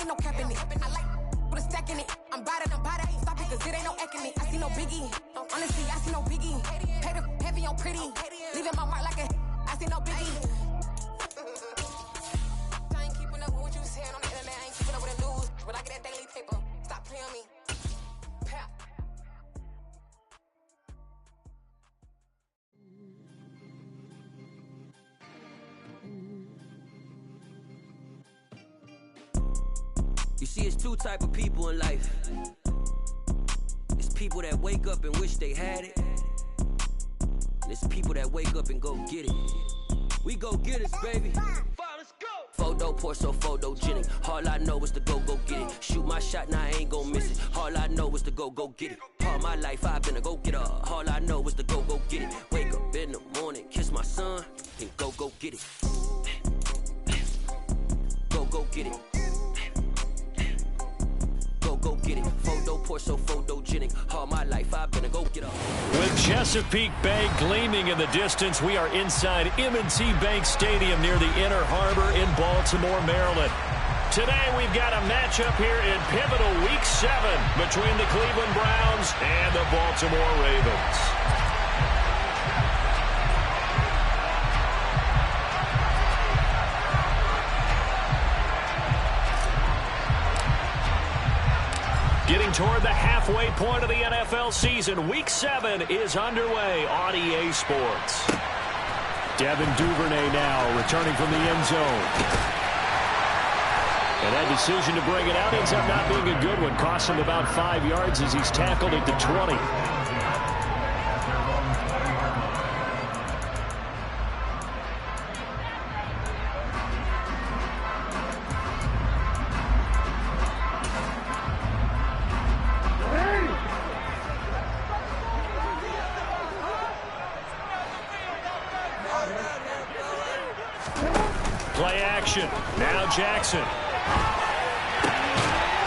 ain't no cap in it. I like put a stack in it. I'm bout it, ain't stop it, cause it ain't no acting it. I see no biggie. Honestly, I see no biggie. Pay the heavy on pretty. Leaving my mark like a I see no biggie. I ain't keeping up with what you saying on the internet. I ain't keeping up with the news. When I get that daily paper, stop playing on me. Pap. You see, it's two type of people in life. It's people that wake up and wish they had it. And it's people that wake up and go get it. We go get it, baby. Let's go. Photo pour so photogenic. All I know is to go get it. Shoot my shot, now I ain't gon' miss it. All I know is to go get it. All my life I've been a go-getter. All I know is to go get it. Wake up in the morning, kiss my son, and go get it. Go get it. Go get it. Photo pour so photogenic. All my life I've been a go-getter. With Chesapeake Bay gleaming in the distance, we are inside M&T Bank Stadium near the Inner Harbor in Baltimore, Maryland. Today we've got a matchup here in pivotal Week 7 between the Cleveland Browns and the Baltimore Ravens. Getting toward the halfway point of the NFL season, Week 7 is underway on EA Sports. Devin Duvernay now returning from the end zone. And that decision to bring it out ends up not being a good one. Costs him about 5 yards as he's tackled at the 20. Play action. Now Jackson.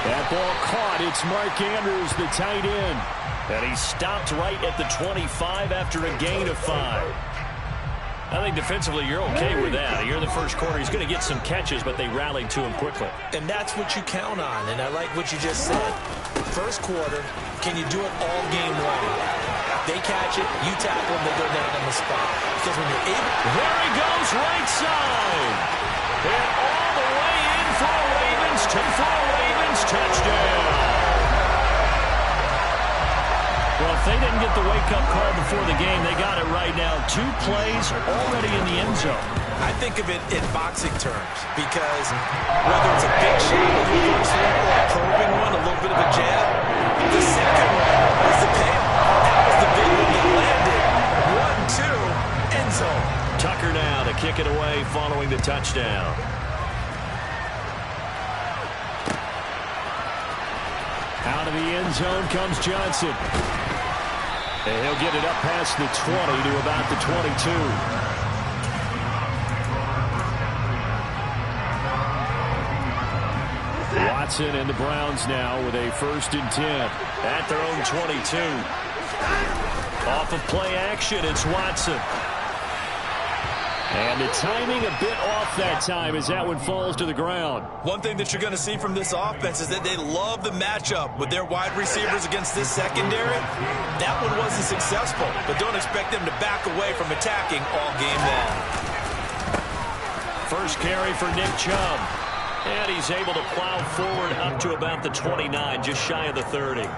That ball caught. It's Mark Andrews, the tight end. And he stopped right at the 25 after a gain of 5. I think defensively you're okay with that. Here in the first quarter, he's going to get some catches, but they rallied to him quickly. And that's what you count on, and I like what you just said. First quarter, can you do it all game long? They catch it, you tackle them, they go down on the spot. Because when you're able... There he goes, right side. And all the way in for the Ravens. 2-4 Ravens, touchdown. Well, if they didn't get the wake-up call before the game, they got it right now. 2 plays already in the end zone. I think of it in boxing terms because whether it's a big shot with the first one or a probing one, a little bit of a jab, the second one was the payoff. That was the big one that landed. 1-2, end zone. Tucker now to kick it away following the touchdown. Out of the end zone comes Johnson. And he'll get it up past the 20 to about the 22. Watson and the Browns now with a 1st and 10 at their own 22. Off of play action, it's Watson. And the timing a bit off that time as that one falls to the ground. One thing that you're going to see from this offense is that they love the matchup with their wide receivers against this secondary. That one wasn't successful, but don't expect them to back away from attacking all game long. First carry for Nick Chubb. And he's able to plow forward up to about the 29, just shy of the 30.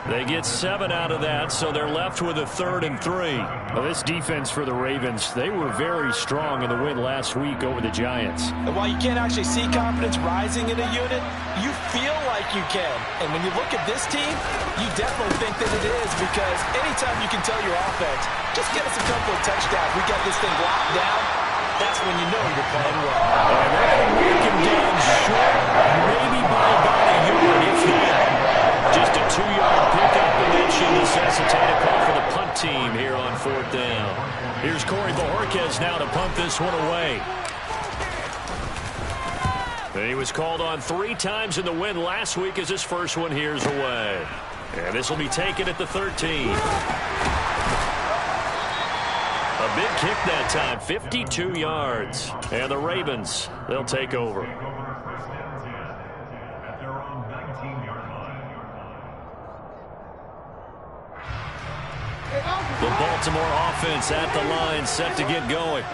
They get 7 out of that, so they're left with a 3rd and 3. Well, this defense for the Ravens, they were very strong in the win last week over the Giants. And while you can't actually see confidence rising in a unit, you feel like you can. And when you look at this team, you definitely think that it is, because anytime you can tell your offense, just get us a couple of touchdowns, we got this thing locked down, that's when you know you're playing well. And they're going to work him down short, maybe by about a yard, if that. Just a 2-yard pickup, and that should necessitate a call for the punt team here on 4th down. Here's Corey Bojorquez now to punt this one away. He was called on 3 times in the win last week as his first one here's away. And this will be taken at the 13. A big kick that time, 52 yards. And the Ravens, they'll take over. The Baltimore offense at the line, set to get going.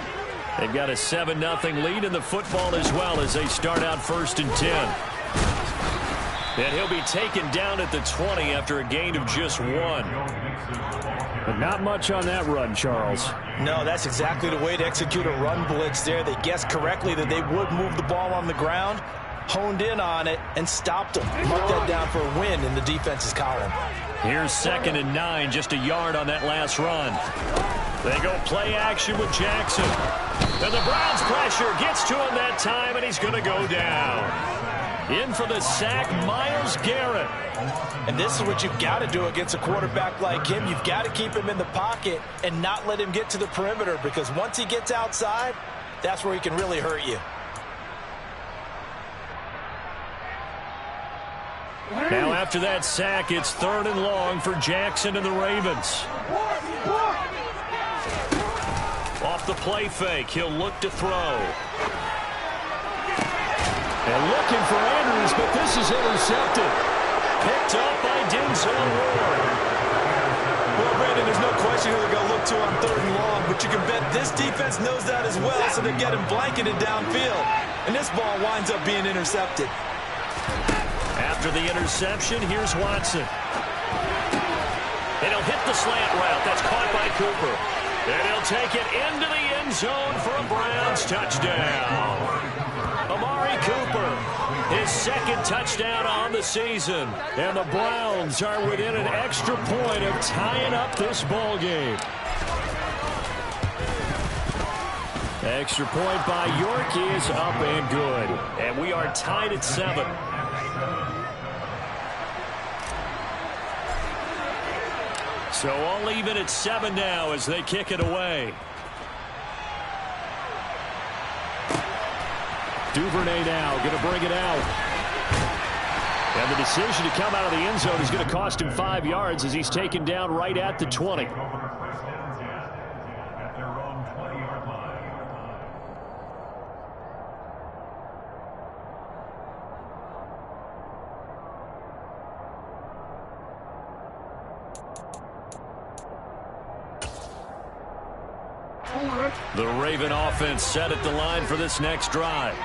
They've got a 7-0 lead in the football as well as they start out 1st and 10. And he'll be taken down at the 20 after a gain of just 1. But not much on that run, Charles. No, that's exactly the way to execute a run blitz there. They guessed correctly that they would move the ball on the ground, honed in on it, and stopped them. Marked that down for a win in the defense's column. Here's 2nd and 9, just a yard on that last run. They go play action with Jackson. And the Browns pressure gets to him that time, and he's going to go down. In for the sack, Myles Garrett. And this is what you've got to do against a quarterback like him. You've got to keep him in the pocket and not let him get to the perimeter, because once he gets outside, that's where he can really hurt you. Now after that sack, it's 3rd and long for Jackson and the Ravens. Off the play fake, he'll look to throw. And looking for Andrews, but this is intercepted. Picked up by Denzel Ward. Well, Brandon, there's no question who they're going to look to on 3rd and long, but you can bet this defense knows that as well, so they're getting blanketed downfield. And this ball winds up being intercepted. After the interception, here's Watson. And he'll hit the slant route. That's caught by Cooper. And he'll take it into the end zone for a Browns touchdown. Amari Cooper, his 2nd touchdown on the season. And the Browns are within an extra point of tying up this ball game. Extra point by York is up and good. And we are tied at 7. So all even at 7 now as they kick it away. Duvernay now going to bring it out. And the decision to come out of the end zone is going to cost him 5 yards as he's taken down right at the 20. The Raven offense set at the line for this next drive.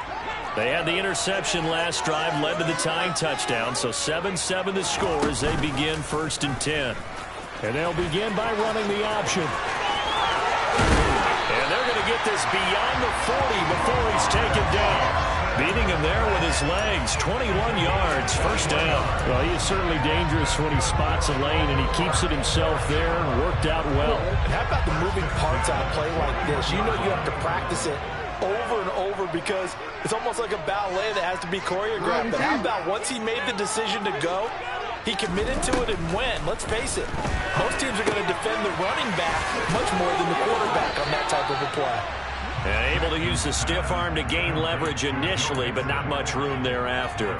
They had the interception last drive, led to the tying touchdown, so 7-7 the score as they begin 1st and 10. And they'll begin by running the option. And they're going to get this beyond the 40 before he's taken down. Beating him there with his legs, 21 yards, 1st down. Well, he is certainly dangerous when he spots a lane, and he keeps it himself there and worked out well. And how about the moving parts on a play like this? You know you have to practice it over and over because it's almost like a ballet that has to be choreographed. But how about once he made the decision to go, he committed to it and went. Let's face it, most teams are going to defend the running back much more than the quarterback on that type of a play. And able to use the stiff arm to gain leverage initially, but not much room thereafter.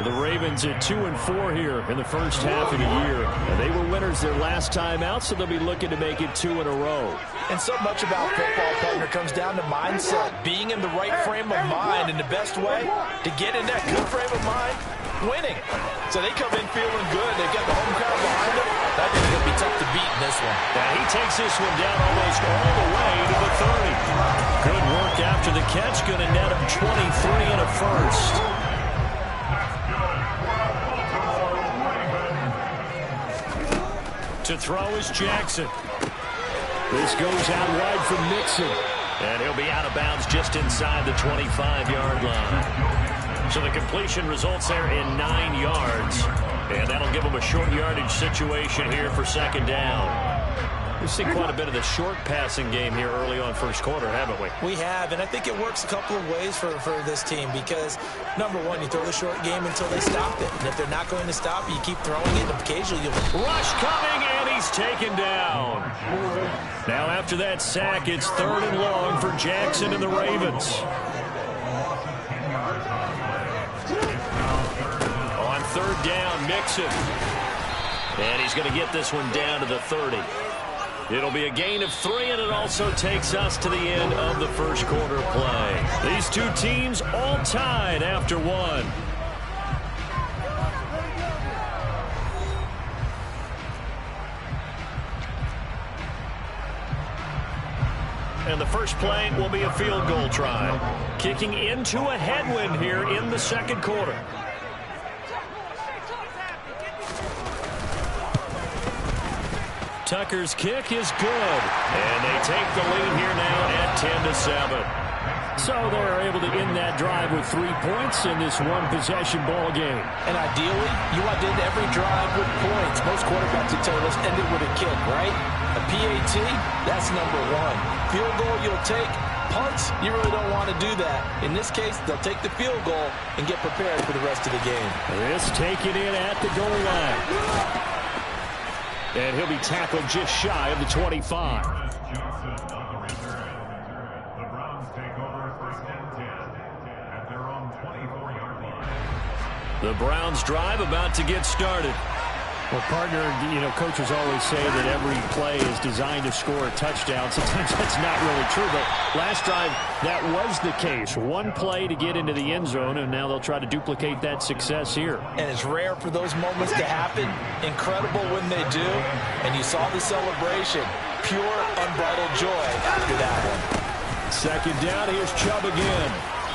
The Ravens at 2-4 here in the first half of the year. And they were winners their last time out, so they'll be looking to make it 2 in a row. And so much about football, partner, comes down to mindset. Being in the right frame of mind, and the best way to get in that good frame of mind, winning. So they come in feeling good. They've got the home crowd behind them. I think it'll be tough to beat in this one. Now he takes this one down almost all the way to the 30. Good work after the catch. Going to net him 23 and a first. To throw is Jackson. This goes out wide from Mixon. And he'll be out of bounds just inside the 25-yard line. So the completion results there in 9 yards. And that'll give him a short yardage situation here for 2nd down. We've seen quite a bit of the short passing game here early on first quarter, haven't we? We have, and I think it works a couple of ways for this team because, number one, you throw the short game until they stop it. And if they're not going to stop it, you keep throwing it, and occasionally you'll... Rush coming, and he's taken down. Now after that sack, it's 3rd and long for Jackson and the Ravens. On 3rd down, Mixon. And he's going to get this one down to the 30. It'll be a gain of 3, and it also takes us to the end of the first quarter play. These two teams all tied after 1. and the first play will be a field goal try. Kicking into a headwind here in the second quarter. Tucker's kick is good, and they take the lead here now at 10-7. So they're able to end that drive with 3 points in this one-possession ball game. And ideally, you want to end every drive with points. Most quarterbacks would tell us end it with a kick, right? A PAT, that's number one. Field goal you'll take. Punts, you really don't want to do that. In this case, they'll take the field goal and get prepared for the rest of the game. This taken in at the goal line. And he'll be tackled just shy of the 25. The Browns drive about to get started. Well, partner, coaches always say that every play is designed to score a touchdown. Sometimes that's not really true, but last drive, that was the case. One play to get into the end zone, and now they'll try to duplicate that success here. And it's rare for those moments to happen. Incredible when they do. And you saw the celebration. Pure, unbridled joy after that one. Second down, here's Chubb again.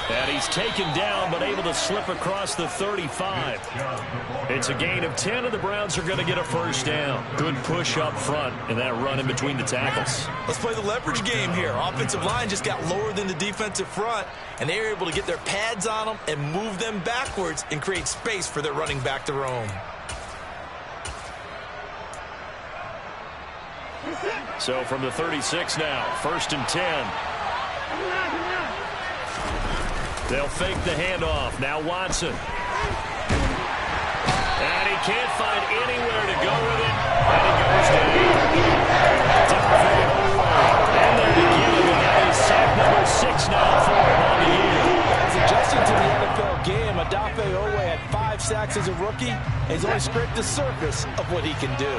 And he's taken down, but able to slip across the 35. It's a gain of 10, and the Browns are going to get a first down. Good push up front, and that run in between the tackles. Let's play the leverage game here. Offensive line just got lower than the defensive front, and they were able to get their pads on them and move them backwards and create space for their running back to roam. So from the 36 now, 1st and 10. They'll fake the handoff. Now Watson. And he can't find anywhere to go with it. And he goes down. And they're to give him. And that is sack number 6 now for him on the year. As adjusting to the NFL game, Odafe Oweh had 5 sacks as a rookie. And he's only scraped the surface of what he can do.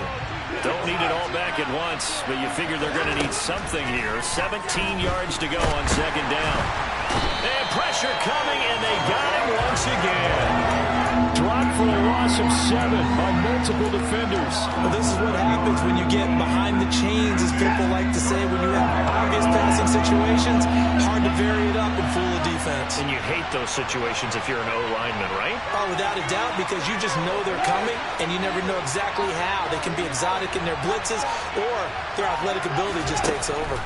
Don't need it all back at once, but you figure they're going to need something here. 17 yards to go on 2nd down. And pressure coming, and they got him once again. Dropped for a loss of 7 by multiple defenders. Well, this is what happens when you get behind the chains, as people like to say, when you have obvious passing situations. Hard to vary it up and fool the defense. And you hate those situations if you're an O-lineman, right? Oh, without a doubt, because you just know they're coming, and you never know exactly how. They can be exotic in their blitzes, or their athletic ability just takes over.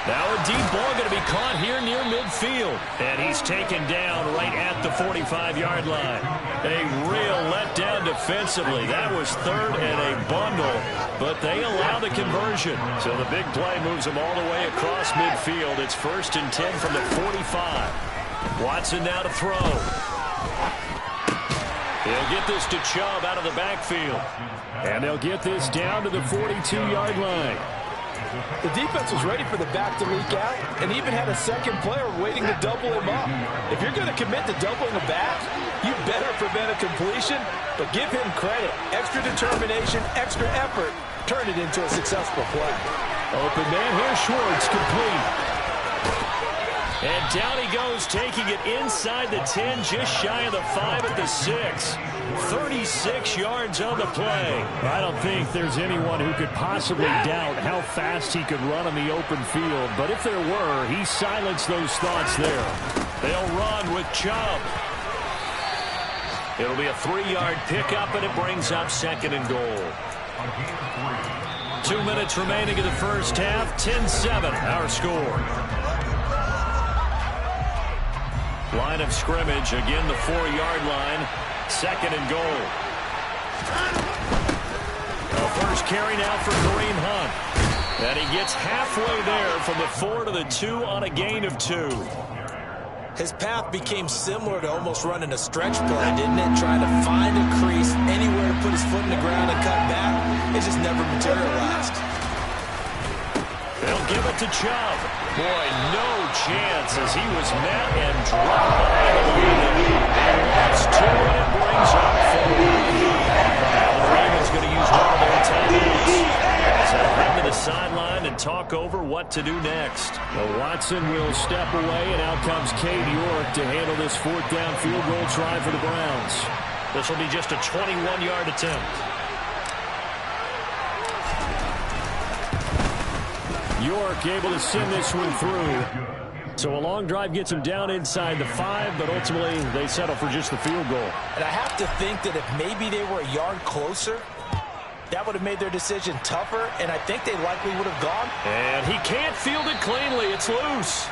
Now a deep ball going to be caught here near midfield. And he's taken down right at the 45-yard line. A real letdown defensively. That was 3rd and a bundle, but they allow the conversion. So the big play moves them all the way across midfield. It's 1st and 10 from the 45. Watson now to throw. He'll get this to Chubb out of the backfield. And they'll get this down to the 42-yard line. The defense was ready for the back to leak out and even had a second player waiting to double him up. If you're going to commit to doubling a back, you better prevent a completion, but give him credit. Extra determination, extra effort, turn it into a successful play. Open man here, Schwartz, complete. And down he goes, taking it inside the 10, just shy of the 5 at the 6. 36 yards on the play. I don't think there's anyone who could possibly doubt how fast he could run on the open field. But if there were, he silenced those thoughts there. They'll run with Chubb. It'll be a 3-yard pickup, and it brings up 2nd and goal. 2 minutes remaining in the first half. 10-7, our score. Line of scrimmage, again the 4-yard line. 2nd and goal. The first carry now for Kareem Hunt. And he gets halfway there from the 4 to the 2 on a gain of 2. His path became similar to almost running a stretch play, didn't it? Trying to find a crease, anywhere to put his foot in the ground and cut back. It just never materialized. They'll give it to Chubb. Boy, no chance as he was met and dropped behind the lead. And that's 2, and it brings up 4. Now the Ravens going to use one of their timeouts. So head to the sideline and talk over what to do next. Well, Watson will step away, and out comes Cade York to handle this 4th down field goal try for the Browns. This will be just a 21-yard attempt. York able to send this one through. So a long drive gets them down inside the 5, but ultimately they settle for just the field goal. And I have to think that if maybe they were a yard closer, that would have made their decision tougher, and I think they likely would have gone. And he can't field it cleanly. It's loose.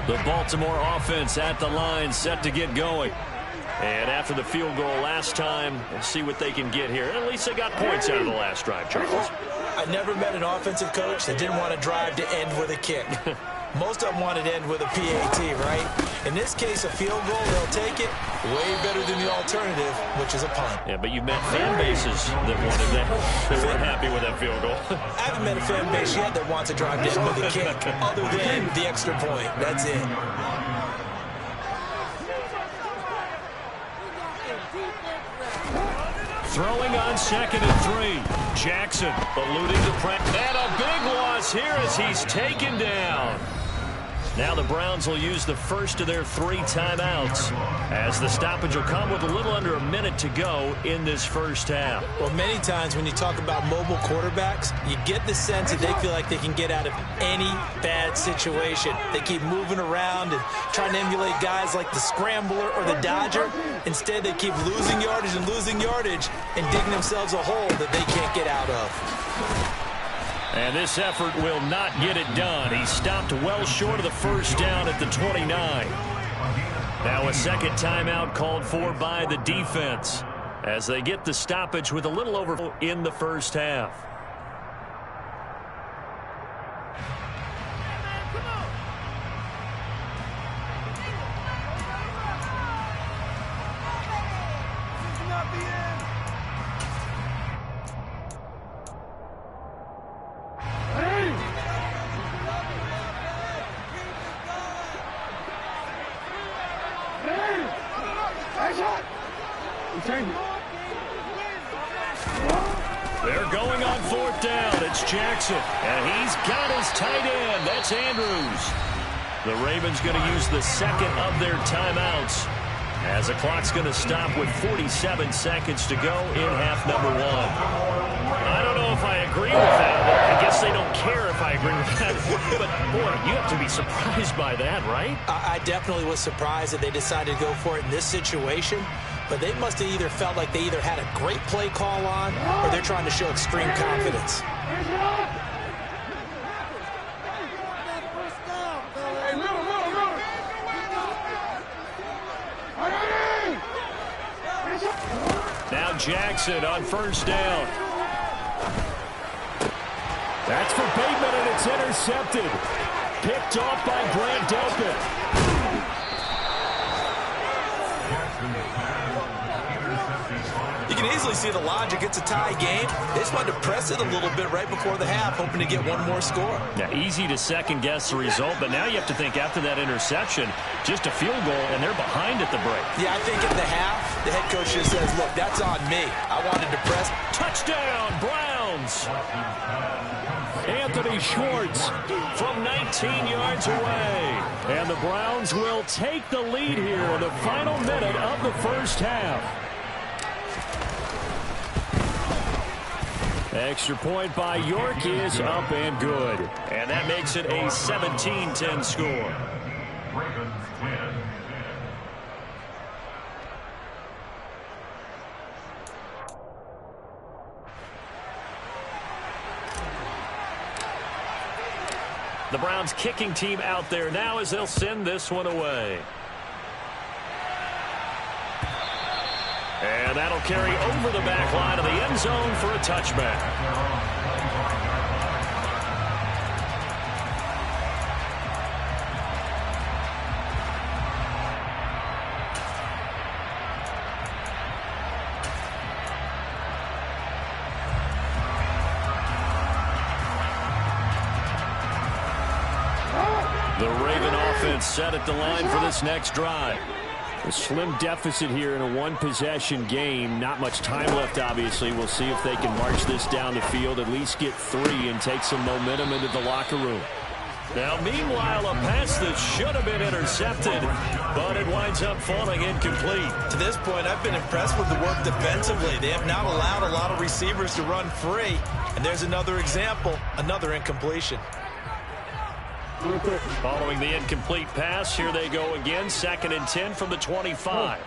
The Baltimore offense at the line, set to get going. And after the field goal last time, we'll see what they can get here. At least they got points out of the last drive, Charles. I never met an offensive coach that didn't want to drive to end with a kick. Most of them wanted to end with a PAT, right? In this case, a field goal, they'll take it. Way better than the alternative, which is a punt. Yeah, but you've met fan bases that wanted that. They weren't happy with that field goal. I haven't met a fan base yet that wants to drive to end with a kick, other than the extra point. That's it. Throwing on 2nd and 3. Jackson eluding the pressure. And a big loss here as he's taken down. Now the Browns will use the first of their 3 timeouts, as the stoppage will come with a little under a minute to go in this first half. Well, many times when you talk about mobile quarterbacks, you get the sense that they feel like they can get out of any bad situation. They keep moving around and trying to emulate guys like the Scrambler or the Dodger. Instead, they keep losing yardage and digging themselves a hole that they can't get out of. And this effort will not get it done. He stopped well short of the first down at the 29. Now a second timeout called for by the defense as they get the stoppage with a little over in the first half. They're going on 4th down. It's Jackson, and he's got his tight end. That's Andrews. The Ravens going to use the second of their timeouts as the clock's going to stop with 47 seconds to go in half number 1. I don't know if I agree with that. I guess they don't care if I agree with that. But, boy, you have to be surprised by that, right? I definitely was surprised that they decided to go for it in this situation. But they must have either felt like they either had a great play call on or they're trying to show extreme confidence. Now Jackson on 1st down. That's for Bateman, and it's intercepted. Picked off by Grant Delpit. You can easily see the logic. It's a tie game. They just wanted to press it a little bit right before the half, hoping to get one more score. Yeah, easy to second-guess the result, but now you have to think after that interception, just a field goal, and they're behind at the break. Yeah, I think at the half, the head coach just says, look, that's on me. I wanted to press. Touchdown, Browns! Anthony Schwartz from 19 yards away. And the Browns will take the lead here in the final minute of the first half. Extra point by York is up and good. And that makes it a 17-10 score. The Browns kicking team out there now as they'll send this one away. And that'll carry over the back line of the end zone for a touchback. The Raven offense set at the line for this next drive. A slim deficit here in a one-possession game. Not much time left, obviously. We'll see if they can march this down the field, at least get 3, and take some momentum into the locker room. Now, meanwhile, a pass that should have been intercepted, but it winds up falling incomplete. To this point, I've been impressed with the work defensively. They have not allowed a lot of receivers to run free. And there's another example, another incompletion. Following the incomplete pass, here they go again. 2nd and 10 from the 25.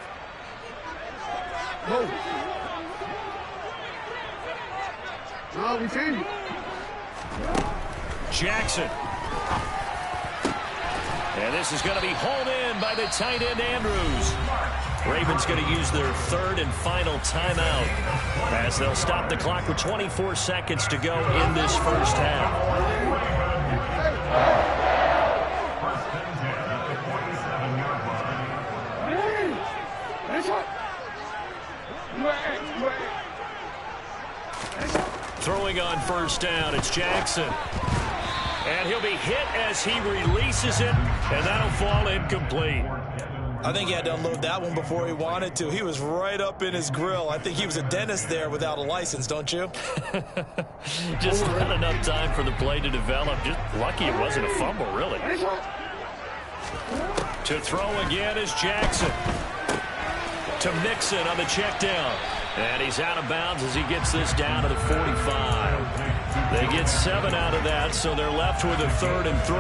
Jackson. And this is going to be hauled in by the tight end, Andrews. Ravens going to use their 3rd and final timeout as they'll stop the clock with 24 seconds to go in this first half. Throwing on first down, it's Jackson. And he'll be hit as he releases it, and that'll fall incomplete. I think he had to unload that one before he wanted to. He was right up in his grill. I think he was a dentist there without a license, don't you? Just not enough time for the play to develop. Just lucky it wasn't a fumble, really. To throw again is Jackson. To Mixon on the check down. And he's out of bounds as he gets this down to the 45. They get 7 out of that, so they're left with a 3rd and 3.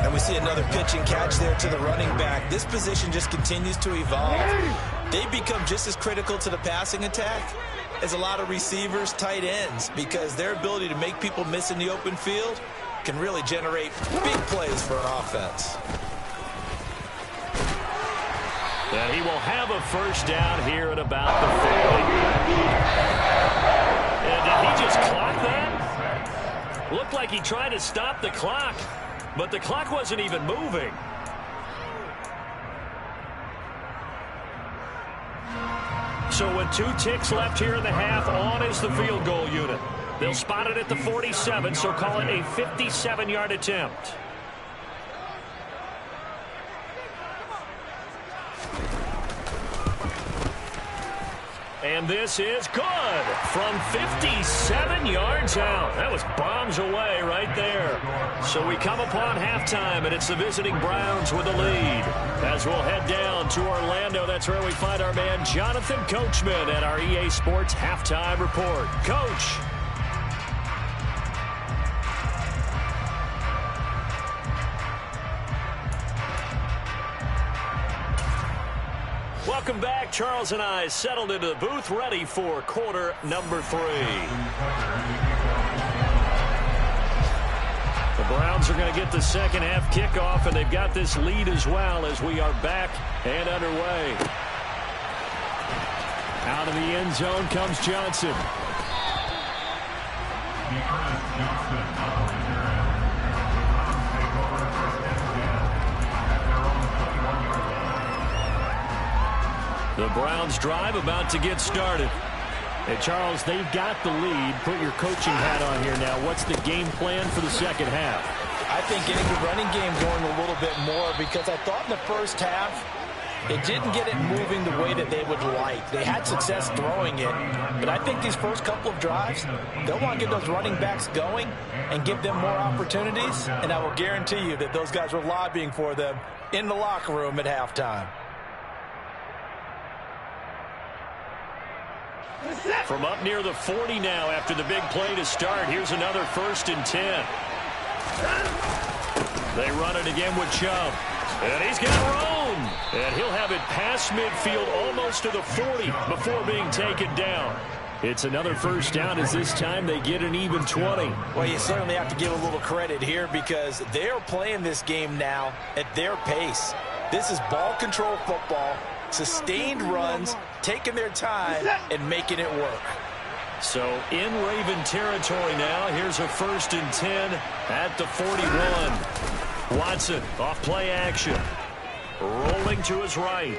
And we see another pitch and catch there to the running back. This position just continues to evolve. They become just as critical to the passing attack as a lot of receivers, tight ends, because their ability to make people miss in the open field can really generate big plays for an offense. And he will have a first down here at about the 40. And did he just clock that? Looked like he tried to stop the clock, but the clock wasn't even moving. So with 2 ticks left here in the half, on is the field goal unit. They'll spot it at the 47, so call it a 57-yard attempt. And this is good from 57 yards out. That was bombs away right there. So we come upon halftime, and it's the visiting Browns with the lead. As we'll head down to Orlando, that's where we find our man Jonathan Coachman at our EA Sports Halftime Report. Coach. Welcome back. Charles and I settled into the booth, ready for quarter number 3. The Browns are going to get the second half kickoff, and they've got this lead as well as we are back and underway. Out of the end zone comes Johnson. The Browns drive about to get started. Hey, Charles, they've got the lead. Put your coaching hat on here now. What's the game plan for the second half? I think getting the running game going a little bit more, because I thought in the first half it didn't get it moving the way that they would like. They had success throwing it, but I think these first couple of drives, they'll want to get those running backs going and give them more opportunities, and I will guarantee you that those guys were lobbying for them in the locker room at halftime. From up near the 40 now after the big play to start. Here's another 1st and 10. They run it again with Chubb. And he's got room. And he'll have it past midfield almost to the 40 before being taken down. It's another first down as this time they get an even 20. Well, you certainly have to give a little credit here because they're playing this game now at their pace. This is ball control football. Sustained runs, taking their time, and making it work. So in Raven territory now, here's a 1st and 10 at the 41. Watson off play action. Rolling to his right.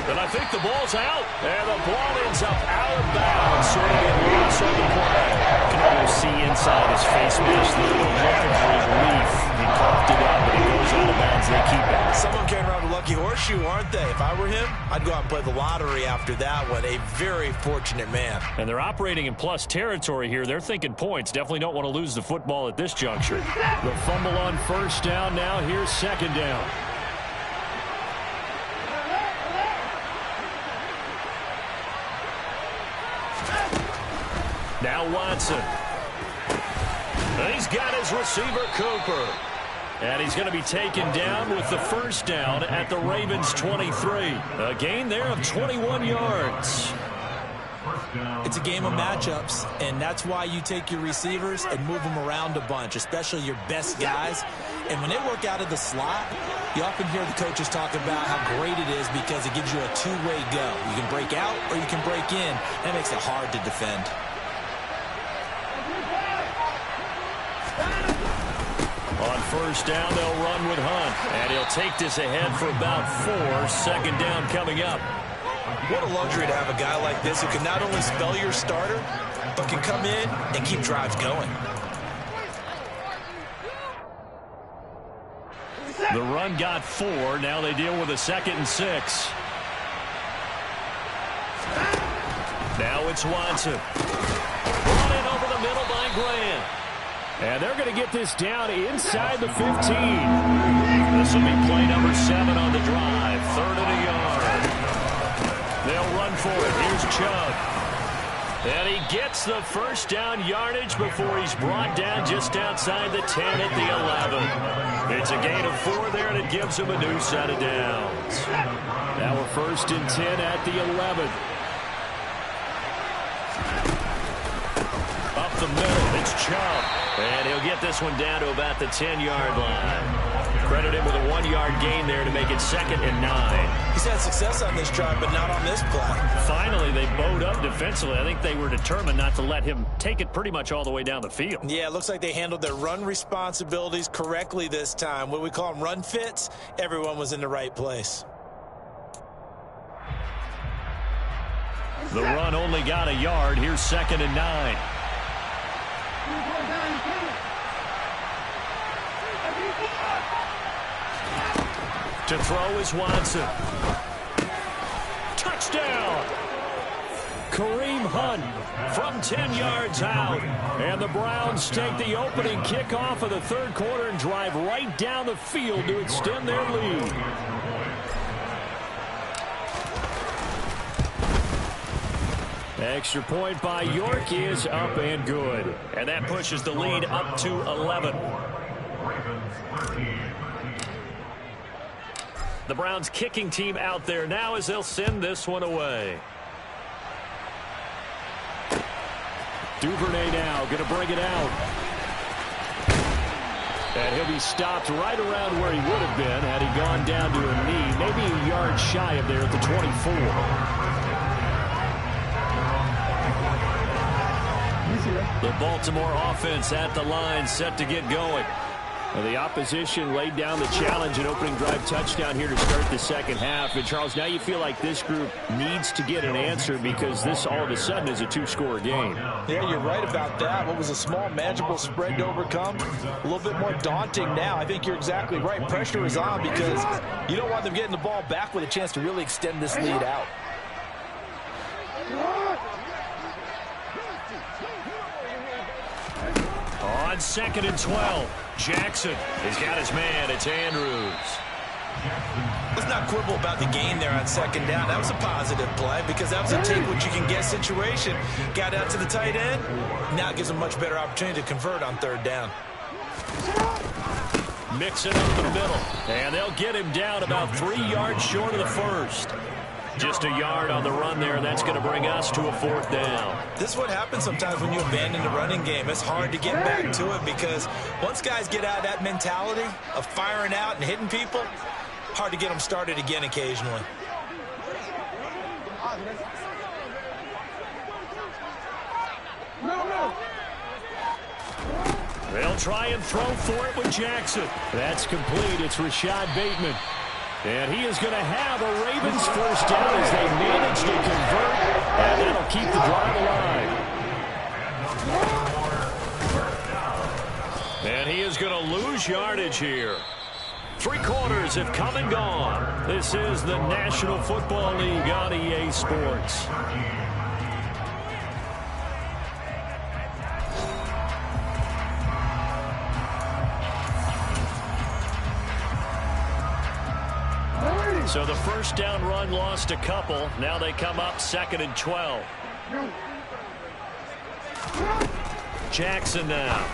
And I think the ball's out. And the ball ends up out of bounds. So it'll be a loss on the play. We'll see inside his face mask the look of relief. He coughed it up, but it goes out of bounds. They keep it. Someone carrying around a lucky horseshoe, aren't they? If I were him, I'd go out and play the lottery after that one. A very fortunate man. And they're operating in plus territory here. They're thinking points. Definitely don't want to lose the football at this juncture. The fumble on first down. Now here's second down. Now Watson. He's got his receiver, Cooper. And he's going to be taken down with the first down at the Ravens' 23. A gain there of 21 yards. It's a game of matchups, and that's why you take your receivers and move them around a bunch, especially your best guys. And when they work out of the slot, you often hear the coaches talk about how great it is because it gives you a two-way go. You can break out or you can break in. That makes it hard to defend. On first down, they'll run with Hunt. And he'll take this ahead for about 4. Second down coming up. What a luxury to have a guy like this who can not only spell your starter, but can come in and keep drives going. The run got 4. Now they deal with a 2nd and 6. Now it's Watson. Brought in over the middle by Grant. And they're going to get this down inside the 15. This will be play number 7 on the drive. 3rd and a yard. They'll run for it. Here's Chubb. And he gets the first down yardage before he's brought down just outside the 10 at the 11. It's a gain of 4 there, and it gives him a new set of downs. Now we're 1st and 10 at the 11. Up the middle, it's Chubb. And he'll get this one down to about the 10-yard line. Credit him with a 1-yard gain there to make it 2nd and 9. He's had success on this drive, but not on this play. Finally, they bowed up defensively. I think they were determined not to let him take it pretty much all the way down the field. Yeah, it looks like they handled their run responsibilities correctly this time. What we call them run fits, everyone was in the right place. The run only got a yard. Here's 2nd and 9. To throw is Watson. Touchdown! Kareem Hunt from 10 yards out. And the Browns take the opening kickoff of the 3rd quarter and drive right down the field to extend their lead. Extra point by York is up and good. And that pushes the lead up to 11. The Browns kicking team out there now as they'll send this one away. Duvernay now going to bring it out. And he'll be stopped right around where he would have been had he gone down to a knee, maybe a yard shy of there at the 24. The Baltimore offense at the line, set to get going. Well, the opposition laid down the challenge and opening drive touchdown here to start the 2nd half. And, Charles, now you feel like this group needs to get an answer because this all of a sudden is a 2-score game. Yeah, you're right about that. What was a small, manageable spread to overcome, a little bit more daunting now. I think you're exactly right. Pressure is on because you don't want them getting the ball back with a chance to really extend this lead out. On 2nd and 12, Jackson has got his man. It's Andrews. Let's not quibble about the gain there on 2nd down. That was a positive play because that was a take-what-you-can-get situation. Got out to the tight end. Now it gives them a much better opportunity to convert on 3rd down. Mix it up the middle. And they'll get him down about 3 yards short of the 1st. Just a yard on the run there, and that's going to bring us to a 4th down. This is what happens sometimes when you abandon the running game. It's hard to get back to it because once guys get out of that mentality of firing out and hitting people, hard to get them started again occasionally. They'll try and throw for it with Jackson. That's complete. It's Rashad Bateman. And he is going to have a Ravens first down as they manage to convert. And that'll keep the drive alive. lose yardage here. 3 quarters have come and gone. This is the National Football League on EA Sports. So the first down run lost a couple. Now they come up 2nd and 12. Jackson now.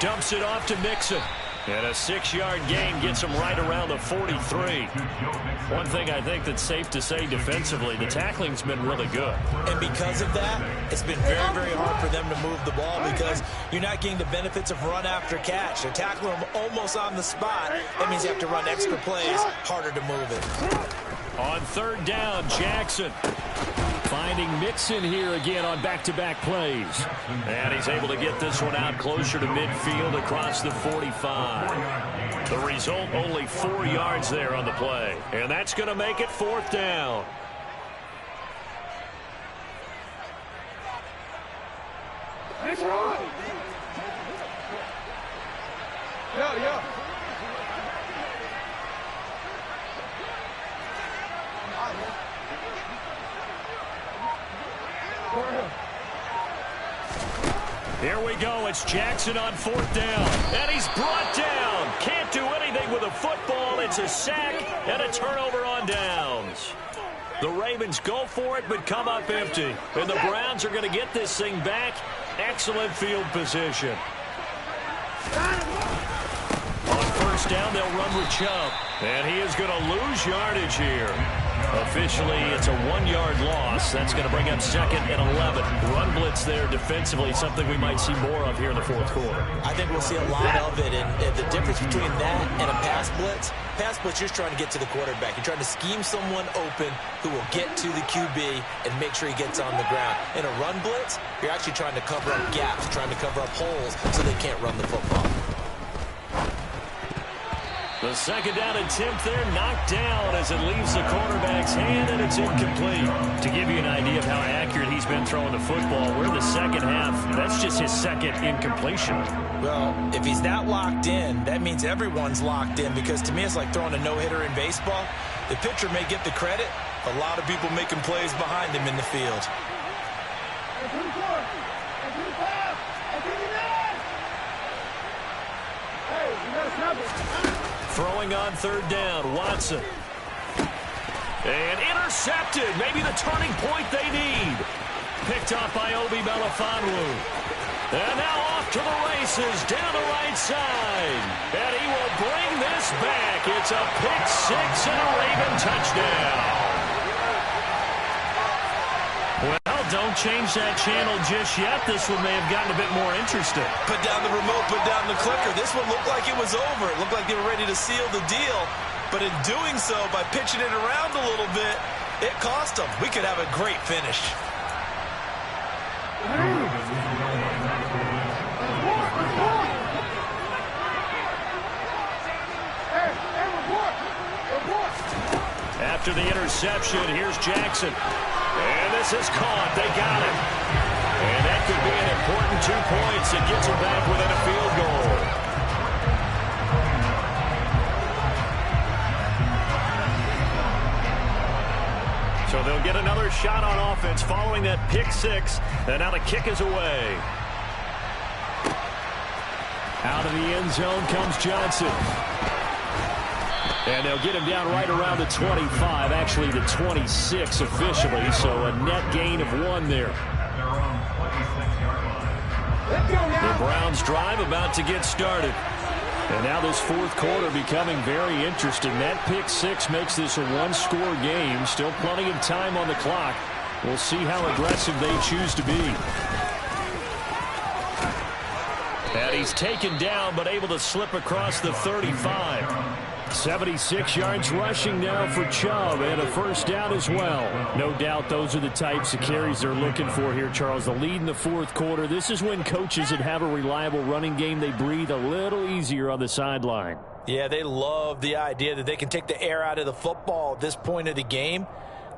Dumps it off to Mixon. And a 6-yard gain gets him right around the 43. One thing I think that's safe to say defensively, the tackling's been really good. And because of that, it's been very, very hard for them to move the ball because you're not getting the benefits of run after catch. They're tackling them almost on the spot. That means you have to run extra plays, harder to move it. On 3rd down, Jackson finding Mixon here again on back-to-back plays. And he's able to get this one out closer to midfield across the 45. The result, only 4 yards there on the play. And that's going to make it 4th down. Yeah. Here we go. It's Jackson on 4th down. And he's brought down. Can't do anything with a football. It's a sack and a turnover on downs. The Ravens go for it but come up empty. And the Browns are going to get this thing back. Excellent field position. On 1st down, they'll run with Chubb. And he is going to lose yardage here. Officially, it's a 1-yard loss. That's going to bring up 2nd and 11. Run blitz there defensively, something we might see more of here in the 4th quarter. I think we'll see a lot of it. And the difference between that and a pass blitz, you're trying to get to the quarterback. You're trying to scheme someone open who will get to the QB and make sure he gets on the ground. In a run blitz, you're actually trying to cover up gaps, trying to cover up holes so they can't run the football. The 2nd down attempt there knocked down as it leaves the quarterback's hand, and it's incomplete. To give you an idea of how accurate he's been throwing the football, we're in the 2nd half. That's just his 2nd incompletion. Well, if he's not locked in, that means everyone's locked in because to me it's like throwing a no-hitter in baseball. The pitcher may get the credit. A lot of people making plays behind him in the field. Throwing on 3rd down, Watson. And intercepted. Maybe the turning point they need. Picked off by Obi Melifonwu. And now off to the races down the right side. And he will bring this back. It's a pick-6 and a Raven touchdown. Well, don't change that channel just yet. This one may have gotten a bit more interesting. Put down the remote, put down the clicker. This one looked like it was over. It looked like they were ready to seal the deal. But in doing so, by pitching it around a little bit, it cost them. We could have a great finish. After the interception, here's Jackson. And this is caught. They got it. And that could be an important 2 points. It gets them back within a field goal. So they'll get another shot on offense following that pick-6. And now the kick is away. Out of the end zone comes Johnson. And they'll get him down right around the 25, actually the 26 officially, so a net gain of 1 there. The Browns drive about to get started. And now this 4th quarter becoming very interesting. That pick-6 makes this a 1-score game. Still plenty of time on the clock. We'll see how aggressive they choose to be. And he's taken down but able to slip across the 35. 76 yards rushing now for Chubb, and a 1st down as well. No doubt those are the types of carries they're looking for here, Charles. The lead in the 4th quarter. This is when coaches that have a reliable running game, they breathe a little easier on the sideline. Yeah, they love the idea that they can take the air out of the football at this point of the game.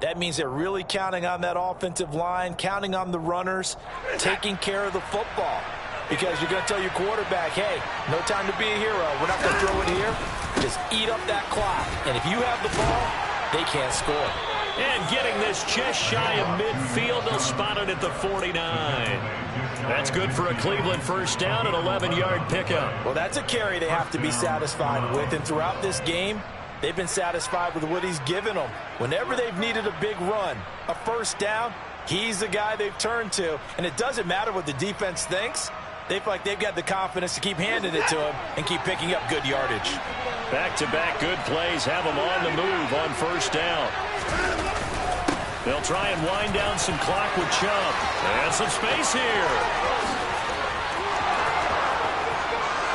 That means they're really counting on that offensive line, counting on the runners, taking care of the football. because you're going to tell your quarterback, hey, no time to be a hero. We're not going to throw it here. Just eat up that clock. And if you have the ball, they can't score. And getting this just shy of midfield, they'll spot it at the 49. That's good for a Cleveland first down, an 11-yard pickup. Well, that's a carry they have to be satisfied with. And throughout this game, they've been satisfied with what he's given them. Whenever they've needed a big run, a first down, he's the guy they've turned to. And it doesn't matter what the defense thinks. They feel like they've got the confidence to keep handing it to him and keep picking up good yardage. Back-to-back good plays have them on the move on first down. They'll try and wind down some clock with Chubb. And some space here.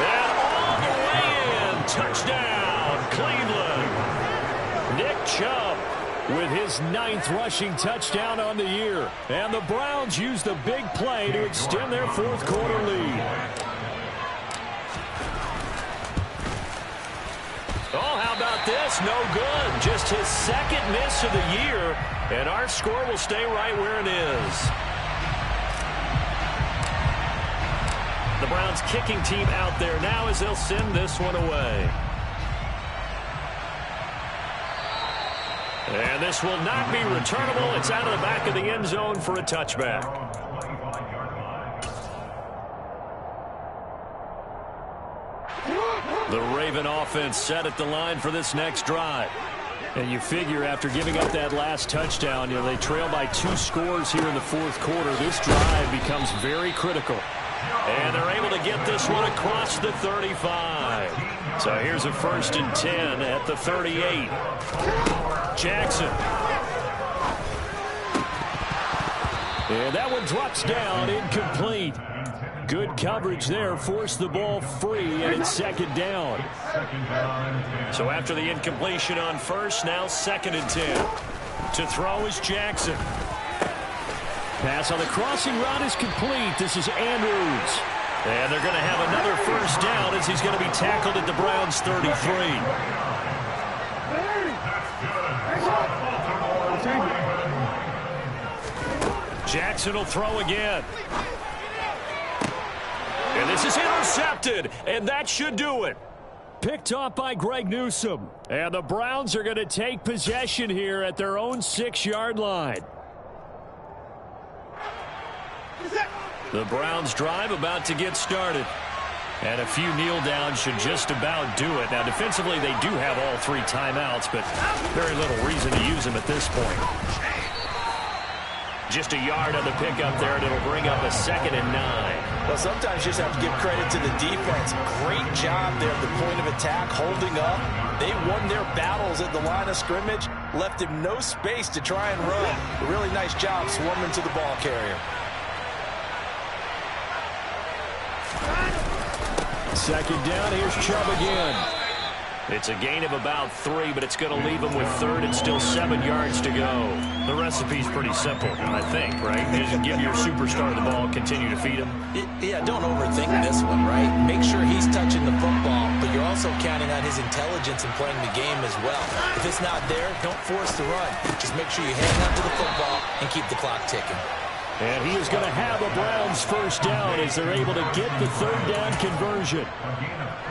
And all the way in. Touchdown, Cleveland. Nick Chubb with his 9th rushing touchdown on the year. And the Browns use the big play to extend their 4th quarter lead. Oh, how about this? No good. Just his 2nd miss of the year. And our score will stay right where it is. The Browns kicking team out there now as they'll send this one away. And this will not be returnable. It's out of the back of the end zone for a touchback. The Raven offense set at the line for this next drive. And you figure after giving up that last touchdown, they trail by 2 scores here in the 4th quarter. This drive becomes very critical. And they're able to get this one across the 35. So here's a 1st and 10 at the 38. Jackson. And that one drops down, incomplete. Good coverage there, forced the ball free, and it's 2nd down. So after the incompletion on 1st, now 2nd and 10. To throw is Jackson. Pass on the crossing route is complete. This is Andrews. And they're going to have another 1st down as he's going to be tackled at the Browns' 33. Jackson will throw again. And this is intercepted, and that should do it. Picked off by Greg Newsome. And the Browns are going to take possession here at their own 6-yard line. The Browns drive about to get started. And a few kneel downs should just about do it. Now, defensively, they do have all 3 timeouts, but very little reason to use them at this point. Just a yard on the pickup there, and it'll bring up a 2nd and 9. Well, sometimes you just have to give credit to the defense. Great job there at the point of attack, holding up. They won their battles at the line of scrimmage, left him no space to try and run. A really nice job swarming to the ball carrier. 2nd down, here's Chubb again. It's a gain of about 3, but it's going to leave them with 3rd and still 7 yards to go. The recipe's pretty simple, I think, right? Just give your superstar the ball, continue to feed him. Yeah, don't overthink this one, right? Make sure he's touching the football, but you're also counting on his intelligence in playing the game as well. If it's not there, don't force the run. Just make sure you hang on to the football and keep the clock ticking. And he is going to have a Browns 1st down as they're able to get the 3rd down conversion.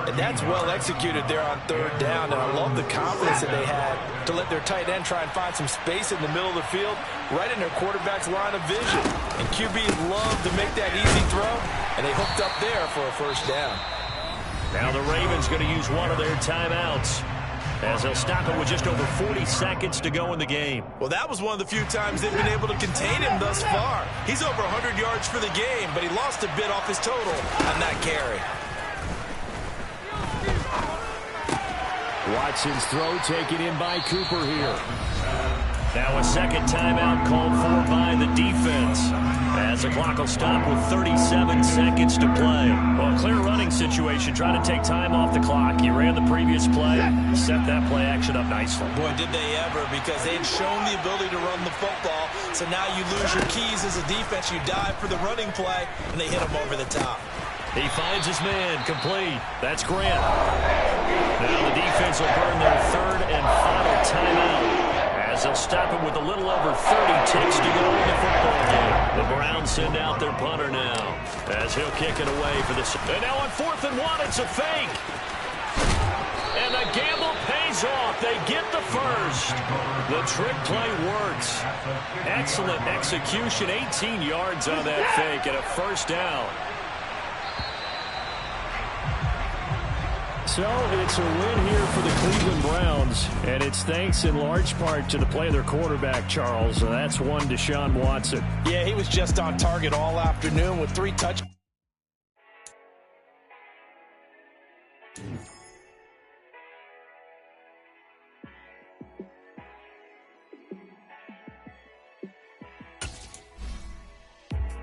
And that's well executed there on 3rd down, and I love the confidence that they had to let their tight end try and find some space in the middle of the field, right in their quarterback's line of vision. And QBs love to make that easy throw, and they hooked up there for a 1st down. Now the Ravens going to use one of their timeouts, as they'll stop it with just over 40 seconds to go in the game. Well, that was one of the few times they've been able to contain him thus far. He's over 100 yards for the game, but he lost a bit off his total on that carry. Watson's throw taken in by Cooper here. Now a 2nd timeout called for by the defense, as the clock will stop with 37 seconds to play. Well, clear running situation, trying to take time off the clock. You ran the previous play, set that play action up nicely. Boy, did they ever, because they'd shown the ability to run the football. So now you lose your keys as a defense. You dive for the running play, and they hit him over the top. He finds his man, complete. That's Grant. Now the defense will burn their 3rd and final timeout, as as they'll stop him with a little over 30 ticks to go in the football game. The Browns send out their punter now as he'll kick it away for the... And now on 4th and 1, it's a fake. And the gamble pays off. They get the first. The trick play works. Excellent execution. 18 yards on that fake and a first down. So it's a win here for the Cleveland Browns, and it's thanks in large part to the play of their quarterback, Charles, and that's one Deshaun Watson. Yeah, he was just on target all afternoon with 3 touchdowns.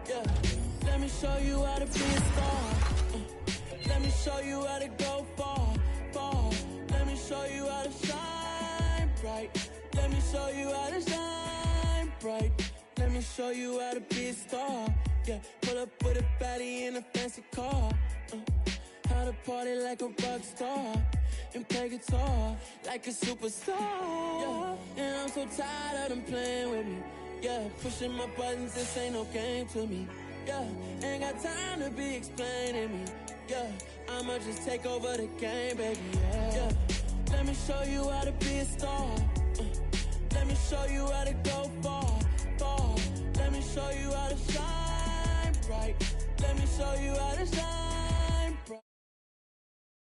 Yeah, let me show you how to be a star. Let me show you how to go far, far. Let me show you how to shine bright. Let me show you how to shine bright. Let me show you how to be a star. Yeah, pull up with a baddie in a fancy car. How to party like a rock star and play guitar like a superstar. Yeah, and I'm so tired of them playing with me. Yeah, pushing my buttons, this ain't no game to me. Yeah, ain't got time to be explaining me. Yeah, I'ma just take over the game, baby. Yeah, let me show you how to be a star. Let me show you how to go far, far. Let me show you how to shine bright. Let me show you how to shine.